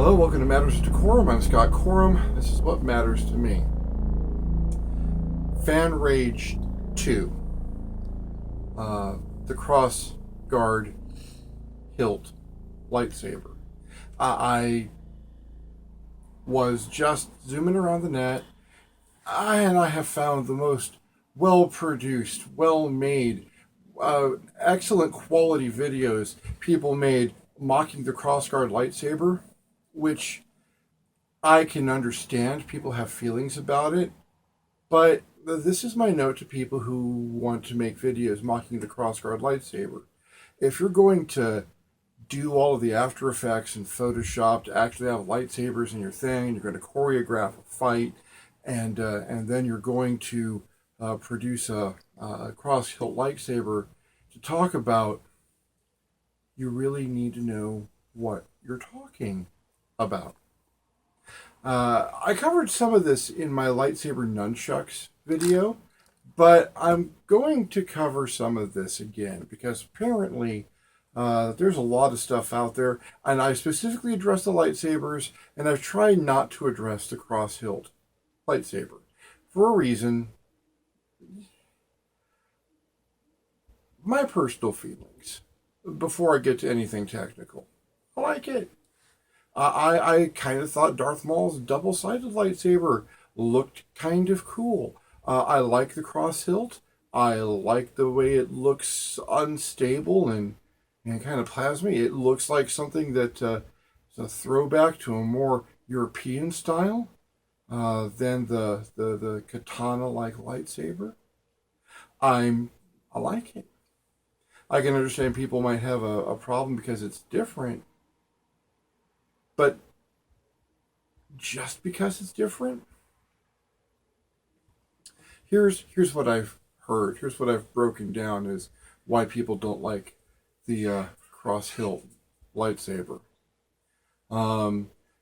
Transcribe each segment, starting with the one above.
Hello, welcome to Matters of DeCorum. I'm Scott Corum. This is what matters to me. Fan Rage 2. The Crossguard hilt lightsaber. I was just zooming around the net, and I have found the most well-produced, well-made, excellent quality videos people made mocking the Crossguard lightsaber, which I can understand. People have feelings about it, but this is my note to people who want to make videos mocking the Crossguard lightsaber. If you're going to do all of the After Effects and Photoshop to actually have lightsabers in your thing, you're going to choreograph a fight, and then you're going to produce a cross hilt lightsaber to talk about, you really need to know what you're talking about. I covered some of this in my lightsaber nunchucks video, but I'm going to cover some of this again because apparently there's a lot of stuff out there, and I specifically addressed the lightsabers, and I've tried not to address the cross hilt lightsaber for a reason. My personal feelings before I get to anything technical. I like it. I kind of thought Darth Maul's double-sided lightsaber looked kind of cool. I like the cross hilt. I like the way it looks unstable and kind of plasmy. It looks like something that is a throwback to a more European style than the katana-like lightsaber. I like it. I can understand people might have a problem because it's different. But just because it's different, here's what I've heard. Here's what I've broken down is why people don't like the cross hilt lightsaber.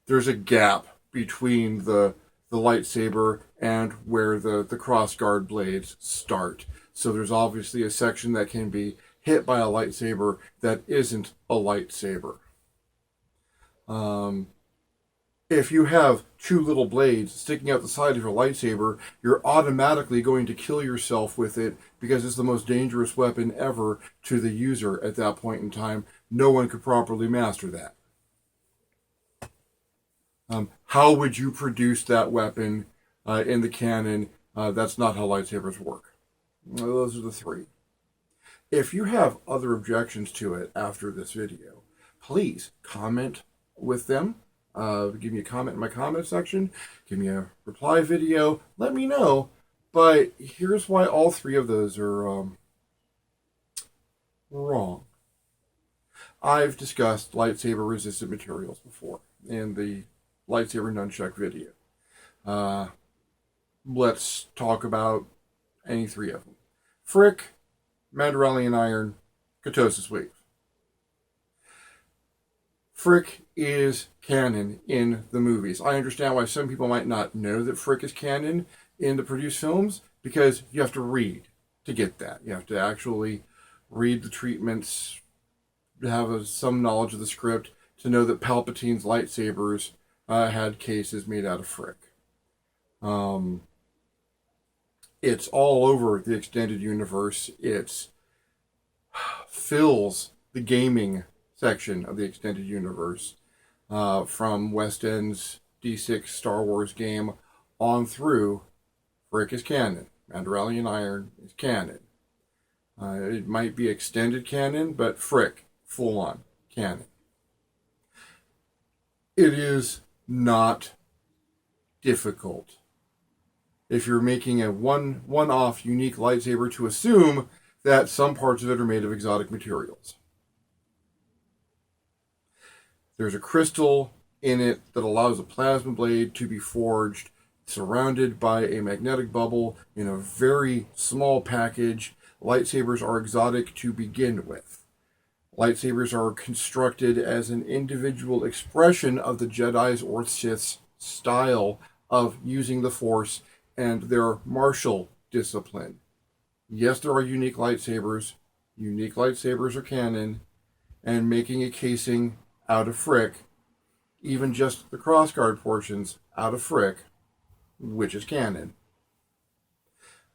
There's a gap between the lightsaber and where the crossguard blades start. So there's obviously a section that can be hit by a lightsaber that isn't a lightsaber. If you have two little blades sticking out the side of your lightsaber, you're automatically going to kill yourself with it because it's the most dangerous weapon ever to the user at that point in time. No one could properly master that. How would you produce that weapon in the canon? That's not how lightsabers work. Those are the three. If you have other objections to it after this video, please comment with them. Give me a comment in my comment section. Give me a reply video. Let me know. But here's why all three of those are wrong. I've discussed lightsaber resistant materials before in the lightsaber nunchuck video. Let's talk about any three of them. Frick, Mandalorian iron, Katosis weave. Frick is canon in the movies. I understand why some people might not know that Frick is canon in the produced films, because you have to read to get that. You have to actually read the treatments, have some knowledge of the script to know that Palpatine's lightsabers had cases made out of Frick. It's all over the extended universe. It fills the gaming section of the extended universe, from West End's D6 Star Wars game on through. Frick is canon. Mandalorian iron is canon. It might be extended canon, but Frick, full on canon. It is not difficult, if you're making a one-off unique lightsaber, to assume that some parts of it are made of exotic materials. There's a crystal in it that allows a plasma blade to be forged, surrounded by a magnetic bubble in a very small package. Lightsabers are exotic to begin with. Lightsabers are constructed as an individual expression of the Jedi's or Sith's style of using the Force and their martial discipline. Yes, there are unique lightsabers. Unique lightsabers are canon, and making a casing out of Frick even just the crossguard portions out of Frick, which is canon,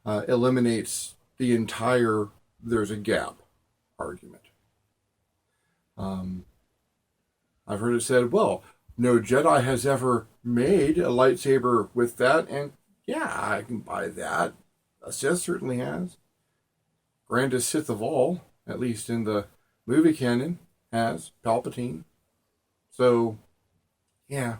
eliminates the entire there's a gap argument. I've heard it said, well, no Jedi has ever made a lightsaber with that, and yeah, I can buy that. A Sith certainly has. Grandest Sith of all, at least in the movie canon, has Palpatine. So, yeah.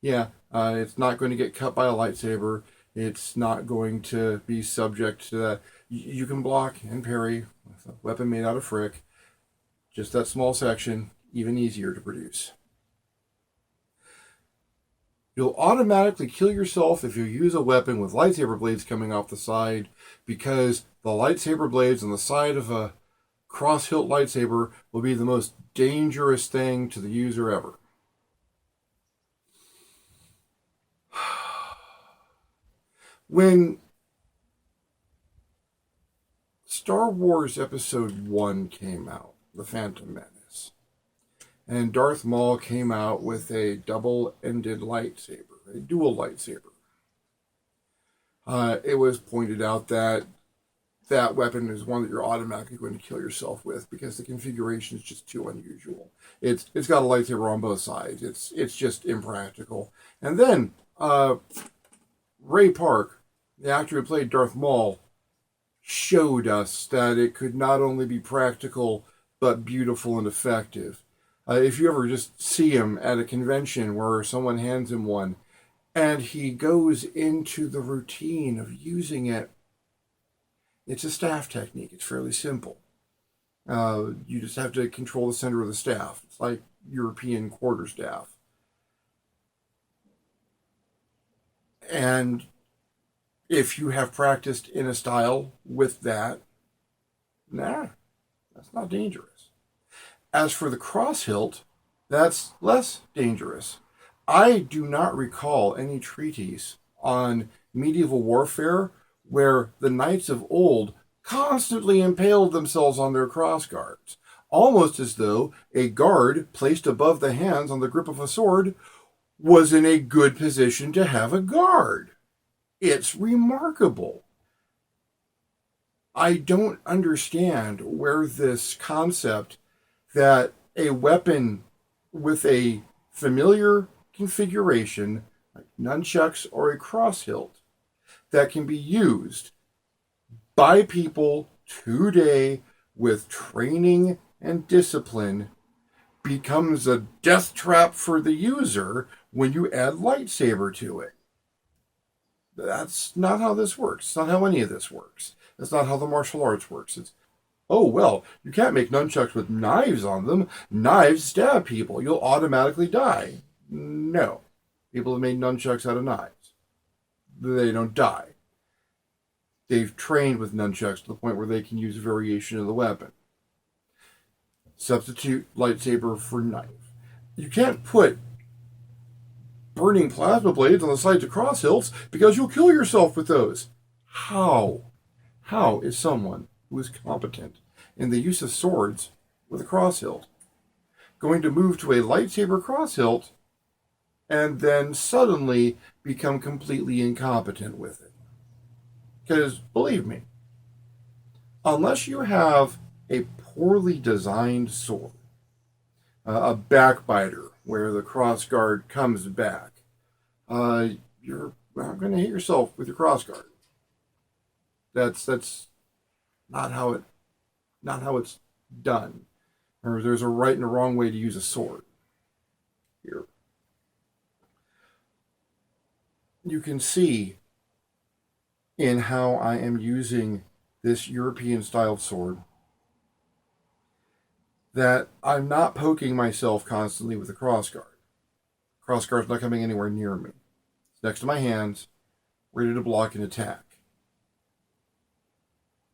It's not going to get cut by a lightsaber. It's not going to be subject to that. You can block and parry with a weapon made out of Frick. Just that small section, even easier to produce. You'll automatically kill yourself if you use a weapon with lightsaber blades coming off the side, because the lightsaber blades on the side of a cross-hilt lightsaber will be the most dangerous thing to the user ever. When Star Wars Episode I came out, The Phantom Menace, and Darth Maul came out with a double-ended lightsaber, a dual lightsaber, it was pointed out that that weapon is one that you're automatically going to kill yourself with because the configuration is just too unusual. It's got a lightsaber on both sides. It's just impractical. And then Ray Park, the actor who played Darth Maul, showed us that it could not only be practical but beautiful and effective. If you ever just see him at a convention where someone hands him one and he goes into the routine of using it, it's a staff technique. It's fairly simple. You just have to control the center of the staff. It's like European quarterstaff. And if you have practiced in a style with that, that's not dangerous. As for the cross hilt, that's less dangerous. I do not recall any treatise on medieval warfare where the knights of old constantly impaled themselves on their cross guards, almost as though a guard placed above the hands on the grip of a sword was in a good position to have a guard. It's remarkable. I don't understand where this concept that a weapon with a familiar configuration, like nunchucks or a cross hilt, that can be used by people today with training and discipline becomes a death trap for the user when you add lightsaber to it. That's not how this works. It's not how any of this works. That's not how the martial arts works. It's, oh, well, you can't make nunchucks with knives on them. Knives stab people. You'll automatically die. No. People have made nunchucks out of knives. They don't die. They've trained with nunchucks to the point where they can use a variation of the weapon. Substitute lightsaber for knife. You can't put burning plasma blades on the sides of cross hilts because you'll kill yourself with those. How? How is someone who is competent in the use of swords with a cross hilt going to move to a lightsaber cross hilt and then suddenly become completely incompetent with it? Because, believe me, unless you have a poorly designed sword, a backbiter where the crossguard comes back, you're not going to hit yourself with your crossguard. That's not how it's done. Or there's a right and a wrong way to use a sword. Here, you can see in how I am using this European-styled sword that I'm not poking myself constantly with a crossguard. Crossguard's not coming anywhere near me. It's next to my hands, ready to block an attack.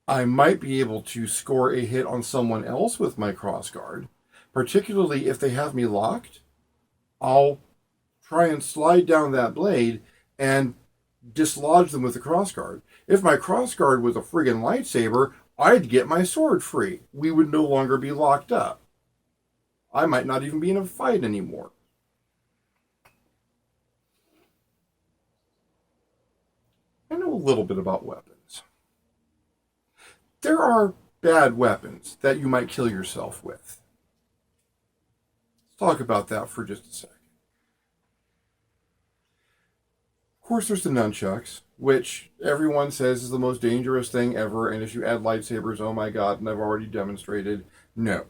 I might be able to score a hit on someone else with my crossguard, particularly if they have me locked. I'll try and slide down that blade and dislodge them with the crossguard. If my crossguard was a friggin' lightsaber, I'd get my sword free. We would no longer be locked up. I might not even be in a fight anymore. little bit about weapons. There are bad weapons that you might kill yourself with. Let's talk about that for just a second. Of course, there's the nunchucks, which everyone says is the most dangerous thing ever, and if you add lightsabers, oh my god, and I've already demonstrated, no,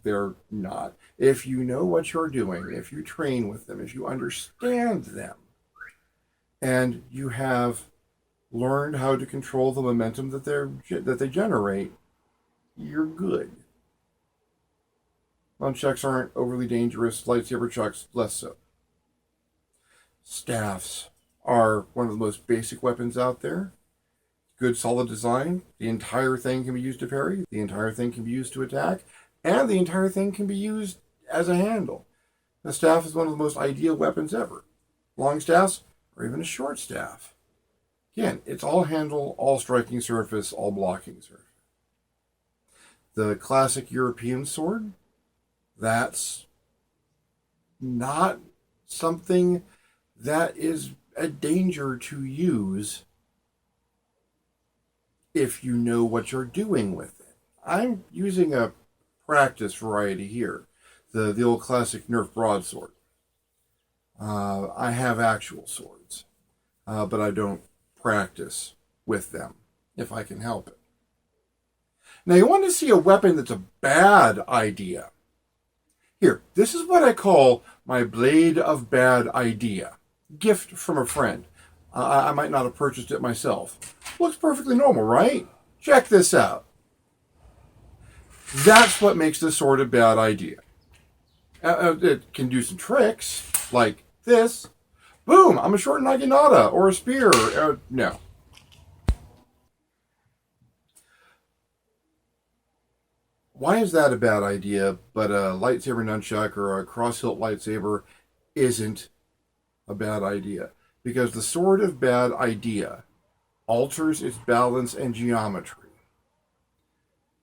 they're not. If you know what you're doing, if you train with them, if you understand them, and you have learned how to control the momentum that they generate, you're good. Nunchucks aren't overly dangerous, lightsaber chucks less so. Staffs are one of the most basic weapons out there. Good solid design. The entire thing can be used to parry. The entire thing can be used to attack. And the entire thing can be used as a handle. The staff is one of the most ideal weapons ever. Long staffs, or even a short staff. Again, it's all handle, all striking surface, all blocking surface. The classic European sword, that's not something that is a danger to use if you know what you're doing with it. I'm using a practice variety here, the old classic Nerf broadsword. I have actual swords, but I don't practice with them if I can help it. Now you want to see a weapon that's a bad idea. Here, this is what I call my blade of bad idea. Gift from a friend. I might not have purchased it myself. Looks perfectly normal, right? Check this out. That's what makes this sword a bad idea. It can do some tricks, like this. Boom, I'm a short naginata, or a spear. No. Why is that a bad idea, but a lightsaber nunchuck or a cross-hilt lightsaber isn't a bad idea? Because the sword of bad idea alters its balance and geometry.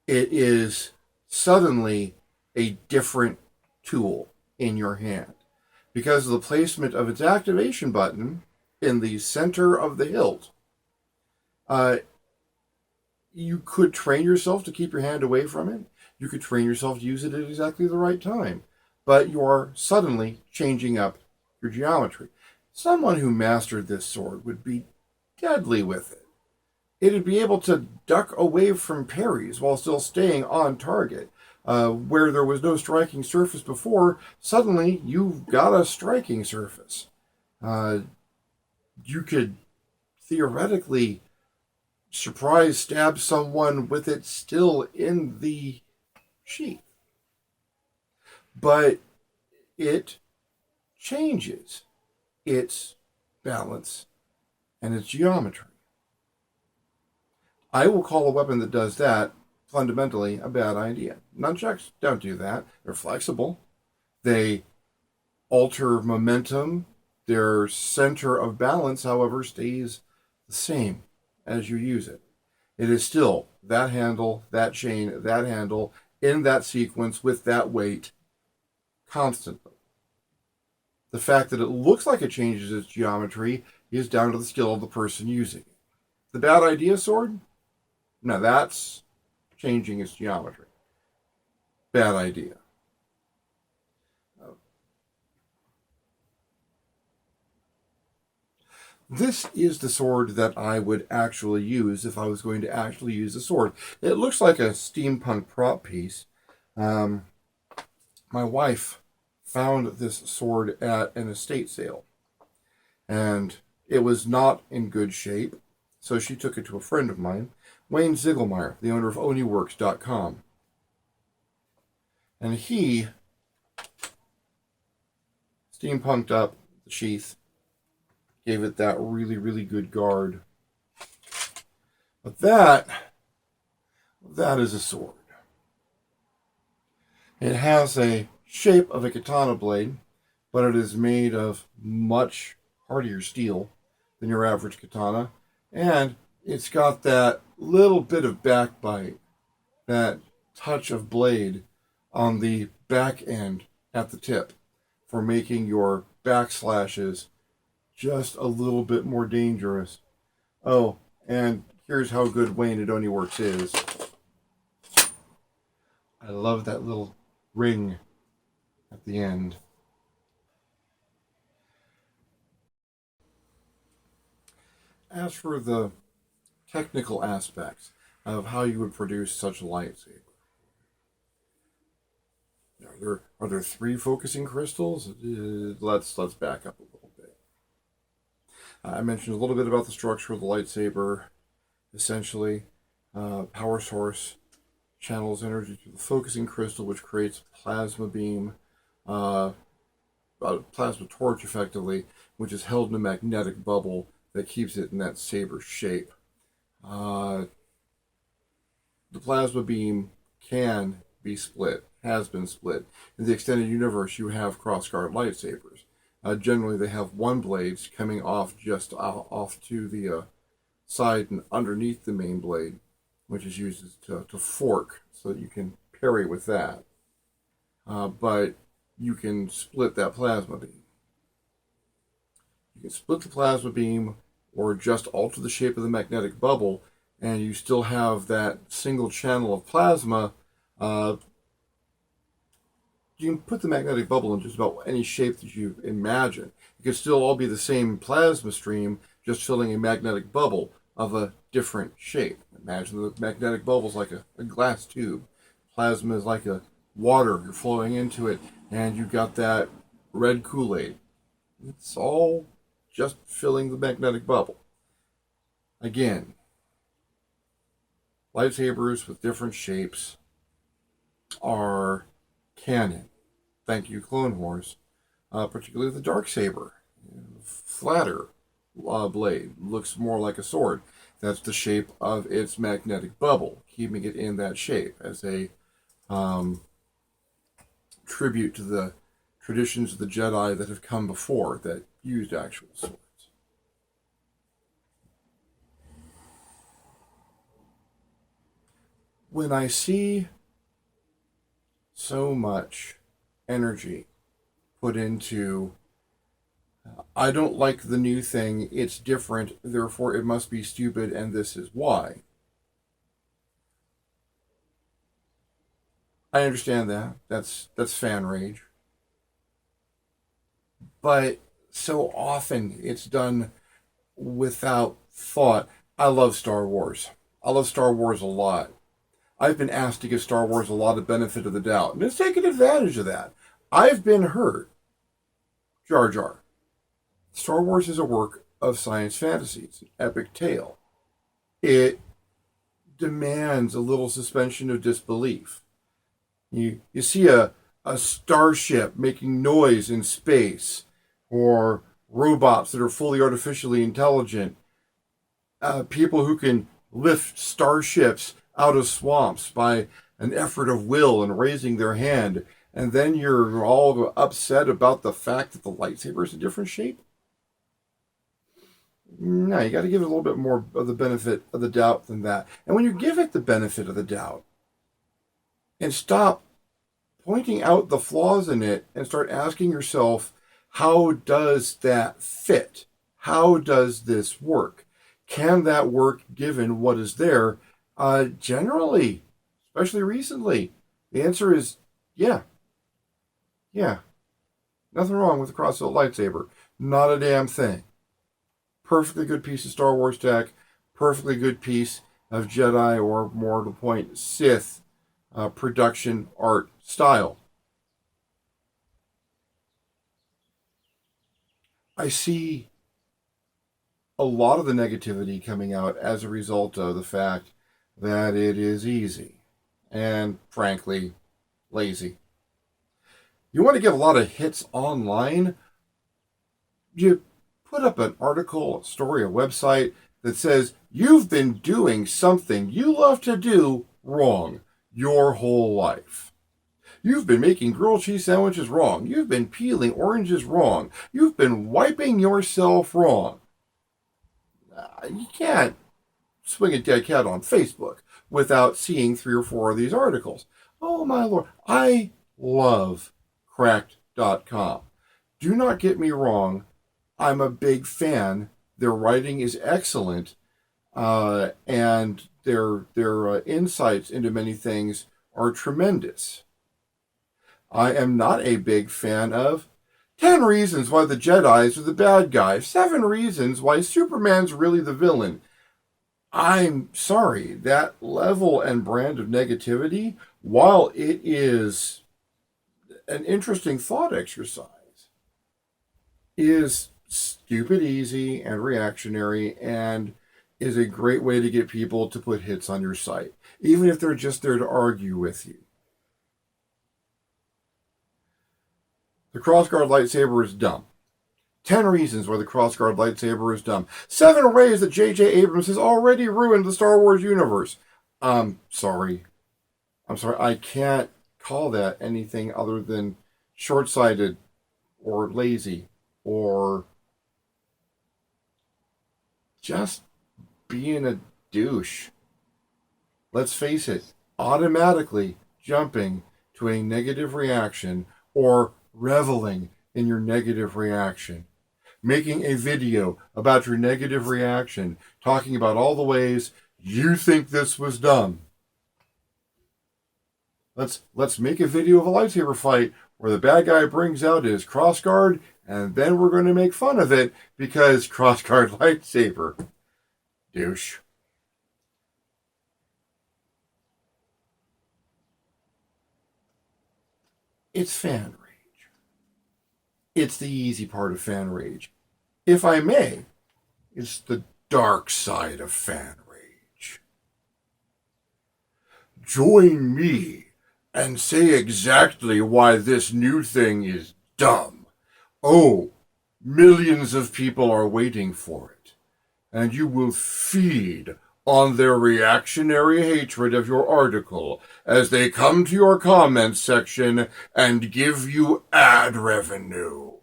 It is suddenly a different tool in your hand. Because of the placement of its activation button in the center of the hilt, you could train yourself to keep your hand away from it. You could train yourself to use it at exactly the right time. But you are suddenly changing up your geometry. Someone who mastered this sword would be deadly with it. It'd be able to duck away from parries while still staying on target. Where there was no striking surface before, suddenly you've got a striking surface. You could theoretically surprise stab someone with it still in the sheath. But it changes its balance and its geometry. I will call a weapon that does that fundamentally a bad idea. Nunchucks don't do that. They're flexible. They alter momentum. Their center of balance, however, stays the same as you use it. It is still that handle, that chain, that handle, in that sequence with that weight constantly. The fact that it looks like it changes its geometry is down to the skill of the person using it. The bad idea sword? Now that's changing its geometry. Bad idea. This is the sword that I would actually use if I was going to actually use a sword. It looks like a steampunk prop piece. My wife found this sword at an estate sale, and it was not in good shape, so she took it to a friend of mine, Wayne Ziegelmeyer, the owner of OniWorks.com. And he steampunked up the sheath, gave it that really, really good guard. But that is a sword. It has a shape of a katana blade, but it is made of much hardier steel than your average katana, and it's got that little bit of backbite, that touch of blade on the back end at the tip for making your backslashes just a little bit more dangerous. Oh, and here's how good Wayne at Oni Works is. I love that little ring at the end. As for the technical aspects of how you would produce such a lightsaber, are there three focusing crystals? Let's back up a little bit. I mentioned a little bit about the structure of the lightsaber. Essentially, power source channels energy through the focusing crystal, which creates a plasma beam, a plasma torch, effectively, which is held in a magnetic bubble that keeps it in that saber shape. The plasma beam can be split, has been split. In the extended universe, you have Crossguard lightsabers. Generally, they have one blade coming off just off to the side and underneath the main blade, which is used to fork so that you can parry with that. But you can split that plasma beam. You can split the plasma beam or just alter the shape of the magnetic bubble, and you still have that single channel of plasma. You can put the magnetic bubble in just about any shape that you imagine. It could still all be the same plasma stream, just filling a magnetic bubble of a different shape. Imagine the magnetic bubble is like a glass tube. Plasma is like a water. You're flowing into it, and you got that red Kool-Aid. It's all just filling the magnetic bubble. Again, lightsabers with different shapes are canon. Thank you, Clone Wars. Particularly the Darksaber. Flatter blade. Looks more like a sword. That's the shape of its magnetic bubble, keeping it in that shape as a tribute to the traditions of the Jedi that have come before that used actual swords. When I see so much energy put into, I don't like the new thing, it's different, therefore it must be stupid, and this is why. I understand that. That's fan rage. But so often it's done without thought. I love Star Wars. I love Star Wars a lot. I've been asked to give Star Wars a lot of benefit of the doubt, and it's taken advantage of that. I've been hurt. Jar Jar. Star Wars is a work of science fantasy. It's an epic tale. It demands a little suspension of disbelief. You see a starship making noise in space, or robots that are fully artificially intelligent, people who can lift starships out of swamps by an effort of will and raising their hand, and then you're all upset about the fact that the lightsaber is a different shape? No, you got to give it a little bit more of the benefit of the doubt than that. And when you give it the benefit of the doubt, and stop pointing out the flaws in it and start asking yourself, how does that fit? How does this work? Can that work given what is there? Generally, especially recently, the answer is yeah. Yeah. Nothing wrong with the Crossguard lightsaber. Not a damn thing. Perfectly good piece of Star Wars tech. Perfectly good piece of Jedi, or more to the point, Sith production art style. I see a lot of the negativity coming out as a result of the fact that it is easy and, frankly, lazy. You want to get a lot of hits online? You put up an article, a story, a website that says you've been doing something you love to do wrong your whole life. You've been making grilled cheese sandwiches wrong. You've been peeling oranges wrong. You've been wiping yourself wrong. You can't swing a dead cat on Facebook without seeing 3 or 4 of these articles. Oh my Lord. I love Cracked.com. Do not get me wrong. I'm a big fan. Their writing is excellent. and their insights into many things are tremendous. I am not a big fan of 10 reasons why the Jedis are the bad guys, 7 reasons why Superman's really the villain. I'm sorry, that level and brand of negativity, while it is an interesting thought exercise, is stupid easy and reactionary and is a great way to get people to put hits on your site, even if they're just there to argue with you. The Crossguard Lightsaber is dumb. 10 reasons why the Crossguard Lightsaber is dumb. 7 ways that J.J. Abrams has already ruined the Star Wars universe. I'm sorry. I can't call that anything other than short-sighted or lazy or just being a douche. Let's face it, automatically jumping to a negative reaction or reveling in your negative reaction. Making a video about your negative reaction, talking about all the ways you think this was dumb. Let's make a video of a lightsaber fight where the bad guy brings out his crossguard, and then we're going to make fun of it because Crossguard Lightsaber. Douche. It's fan rage. It's the easy part of fan rage. If I may, it's the dark side of fan rage. Join me and say exactly why this new thing is dumb. Oh, millions of people are waiting for it, and you will feed on their reactionary hatred of your article as they come to your comments section and give you ad revenue.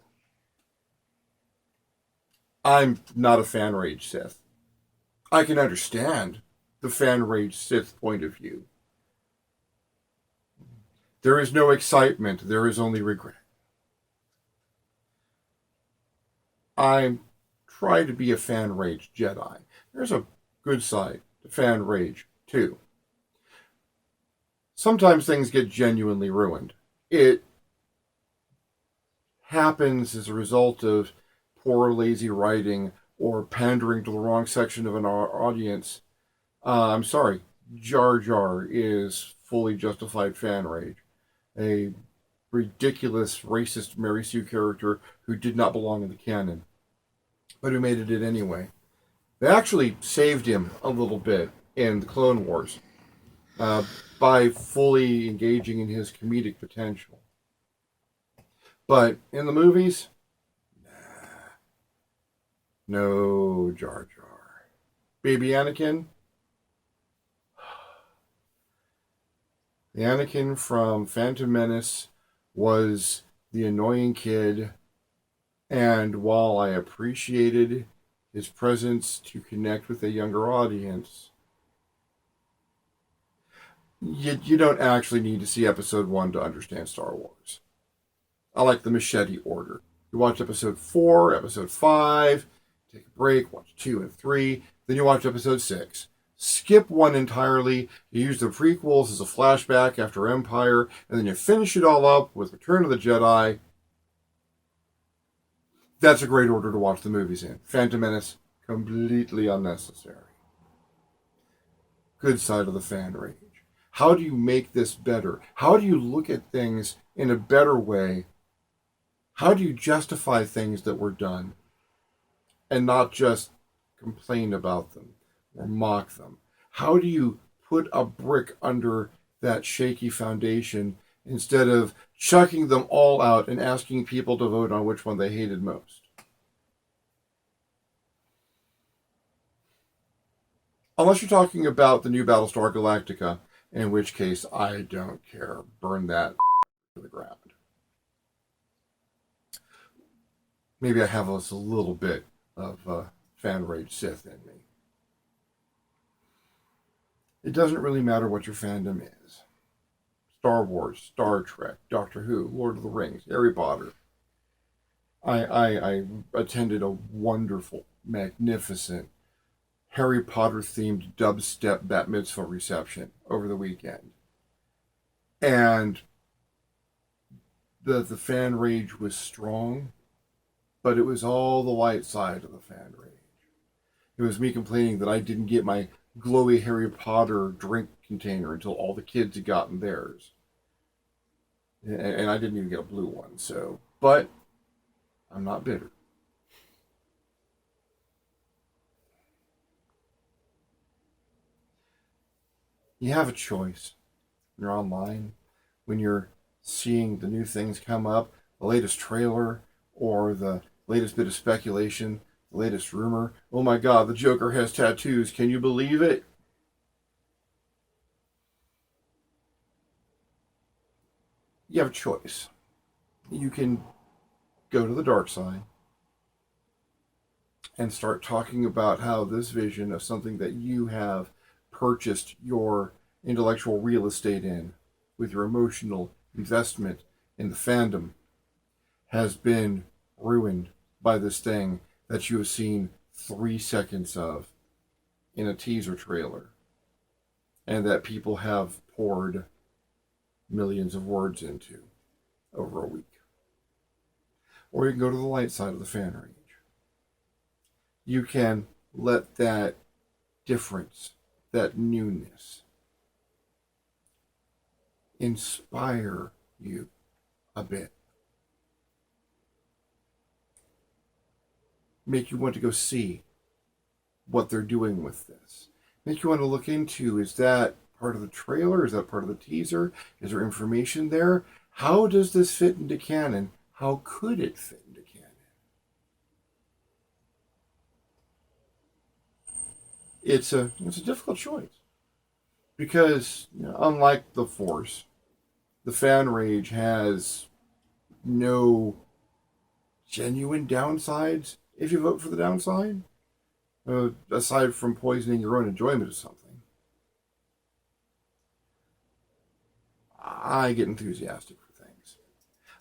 I'm not a fan rage Sith. I can understand the fan rage Sith point of view. There is no excitement, there is only regret. I try to be a fan rage Jedi. There's a good side to fan rage too. Sometimes things get genuinely ruined. It happens as a result of poor, lazy writing or pandering to the wrong section of an audience. I'm sorry, Jar Jar is fully justified fan rage. A ridiculous, racist Mary Sue character who did not belong in the canon, but who made it anyway. They actually saved him a little bit in the Clone Wars by fully engaging in his comedic potential. But in the movies, no Jar Jar. Baby Anakin? The Anakin from Phantom Menace was the annoying kid, and while I appreciated his presence to connect with a younger audience, you don't actually need to see Episode 1 to understand Star Wars. I like the machete order. You watch Episode 4, Episode 5, take a break, watch 2 and 3, then you watch Episode 6. Skip 1 entirely, you use the prequels as a flashback after Empire, and then you finish it all up with Return of the Jedi. That's a great order to watch the movies in. Phantom Menace, completely unnecessary. Good side of the fan rage. How do you make this better? How do you look at things in a better way? How do you justify things that were done and not just complain about them or mock them? How do you put a brick under that shaky foundation instead of chucking them all out and asking people to vote on which one they hated most? Unless you're talking about the new Battlestar Galactica, in which case I don't care. Burn that to the ground. Maybe I have a little bit of fan rage Sith in me. It doesn't really matter what your fandom is. Star Wars, Star Trek, Doctor Who, Lord of the Rings, Harry Potter. I attended a wonderful, magnificent Harry Potter themed dubstep bat mitzvah reception over the weekend. And the fan rage was strong, but it was all the light side of the fan rage. It was me complaining that I didn't get my glowy Harry Potter drink container until all the kids had gotten theirs. And I didn't even get a blue one, so. But I'm not bitter. You have a choice when you're online, when you're seeing the new things come up, the latest trailer, or the latest bit of speculation, the latest rumor. Oh my God, the Joker has tattoos. Can you believe it? You have a choice. You can go to the dark side and start talking about how this vision of something that you have purchased your intellectual real estate in with your emotional investment in the fandom has been ruined by this thing that you have seen 3 seconds of in a teaser trailer and that people have poured millions of words into over a week. Or you can go to the light side of the fan rage. You can let that difference, that newness, inspire you a bit. Make you want to go see what they're doing with this. Make you want to look into, is that part of the trailer? Is that part of the teaser? Is there information there? How does this fit into canon? How could it fit into canon? It's a difficult choice. Because, unlike the Force, the fan rage has no genuine downsides if you vote for the downside, aside from poisoning your own enjoyment of something. I get enthusiastic for things.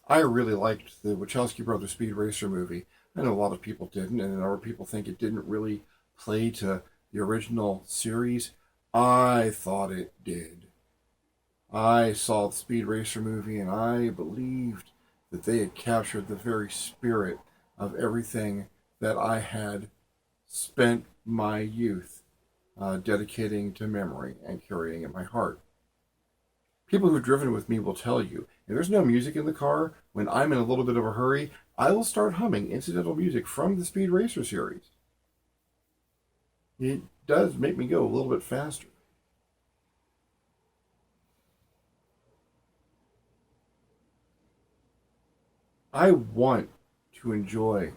I really liked the Wachowski Brothers Speed Racer movie. I know a lot of people didn't, and other people think it didn't really play to the original series. I thought it did. I saw the Speed Racer movie, and I believed that they had captured the very spirit of everything that I had spent my youth dedicating to memory and carrying in my heart. People who've driven with me will tell you, if there's no music in the car, when I'm in a little bit of a hurry, I will start humming incidental music from the Speed Racer series. It does make me go a little bit faster. I want to enjoy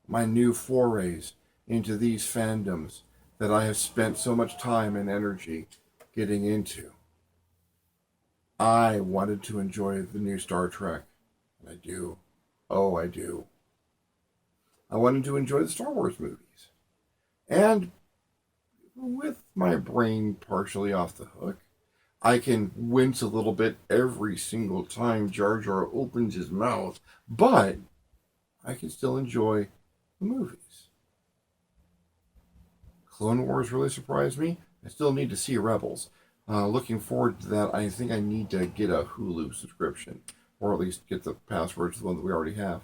my new forays into these fandoms that I have spent so much time and energy getting into. I wanted to enjoy the new Star Trek, and I do. Oh, I do. I wanted to enjoy the Star Wars movies. And with my brain partially off the hook, I can wince a little bit every single time Jar Jar opens his mouth, but I can still enjoy the movies. Clone Wars really surprised me. I still need to see Rebels. Looking forward to that. I think I need to get a Hulu subscription, or at least get the password to the one that we already have.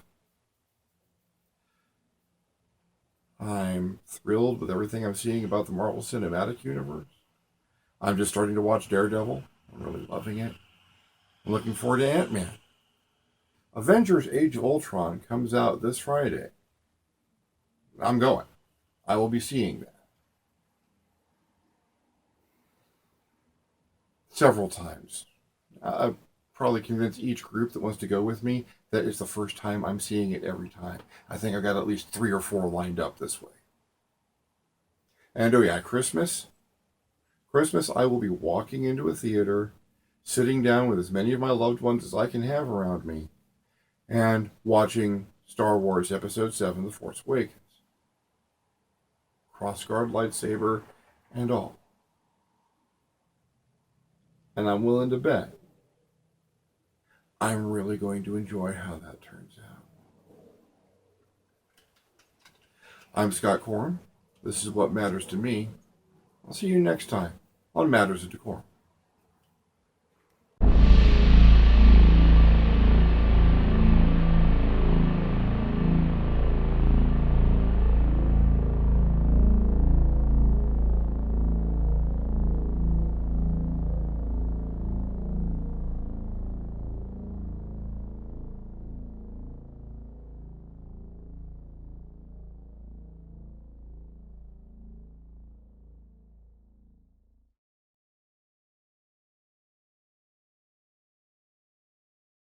I'm thrilled with everything I'm seeing about the Marvel Cinematic Universe. I'm just starting to watch Daredevil. I'm really loving it. I'm looking forward to Ant-Man. Avengers Age of Ultron comes out this Friday. I'm going. I will be seeing that. Several times. I've probably convinced each group that wants to go with me that it's the first time I'm seeing it every time. I think I've got at least 3 or 4 lined up this way. And oh yeah, Christmas, I will be walking into a theater, sitting down with as many of my loved ones as I can have around me, and watching Star Wars Episode VII, The Force Awakens. Crossguard Lightsaber and all. And I'm willing to bet I'm really going to enjoy how that turns out. I'm Scott Corum. This is what matters to me. I'll see you next time on Matters of Decorum.